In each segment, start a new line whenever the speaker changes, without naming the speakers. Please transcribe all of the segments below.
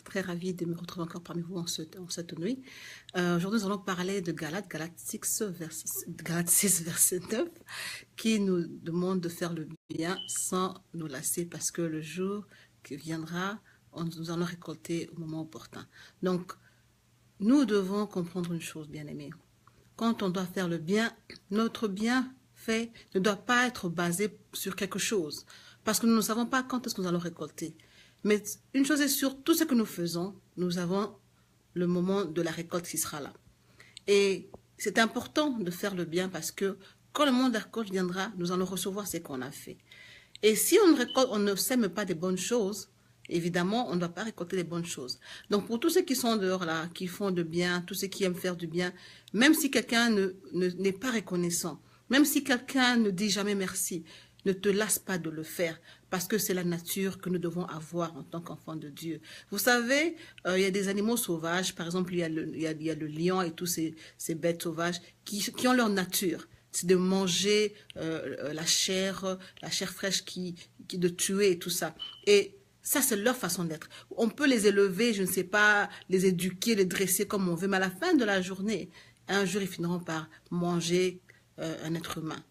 Très ravie de me retrouver encore parmi vous en cette nuit. Aujourd'hui, nous allons parler de Galates 6, verset 9, qui nous demande de faire le bien sans nous lasser, parce que le jour qui viendra, nous allons récolter au moment opportun. Donc, nous devons comprendre une chose, bien-aimés. Quand on doit faire le bien, notre bien fait ne doit pas être basé sur quelque chose, parce que nous ne savons pas quand est-ce que nous allons récolter. Mais une chose est sûre, tout ce que nous faisons, nous avons le moment de la récolte qui sera là. Et c'est important de faire le bien parce que quand le moment de la récolte viendra, nous allons recevoir ce qu'on a fait. Et si on ne sème pas des bonnes choses, évidemment, on ne doit pas récolter les bonnes choses. Donc, pour tous ceux qui sont dehors là, qui font de bien, tous ceux qui aiment faire du bien, même si quelqu'un n'est pas reconnaissant, même si quelqu'un ne dit jamais merci, ne te lasse pas de le faire, parce que c'est la nature que nous devons avoir en tant qu'enfants de Dieu. Vous savez, il y a des animaux sauvages, par exemple, il y a le lion et tous ces bêtes sauvages qui ont leur nature. C'est de manger la chair fraîche de tuer et tout ça. Et ça, c'est leur façon d'être. On peut les élever, je ne sais pas, les éduquer, les dresser comme on veut, mais à la fin de la journée, un jour, ils finiront par manger un être humain.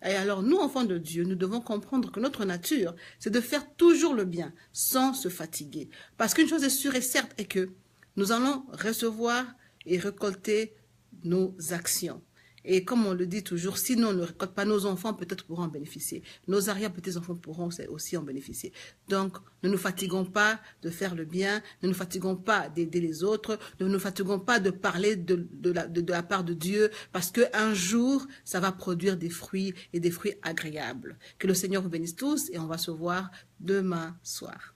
Et alors, nous, enfants de Dieu, nous devons comprendre que notre nature, c'est de faire toujours le bien, sans se fatiguer. Parce qu'une chose est sûre et certes est que nous allons recevoir et récolter nos actions. Et comme on le dit toujours, si nous ne récoltons pas, nos enfants peut-être pourront en bénéficier. Nos arrière-petits-enfants pourront aussi en bénéficier. Donc, ne nous fatiguons pas de faire le bien, ne nous fatiguons pas d'aider les autres, ne nous fatiguons pas de parler de la part de Dieu, parce qu'un jour, ça va produire des fruits et des fruits agréables. Que le Seigneur vous bénisse tous et on va se voir demain soir.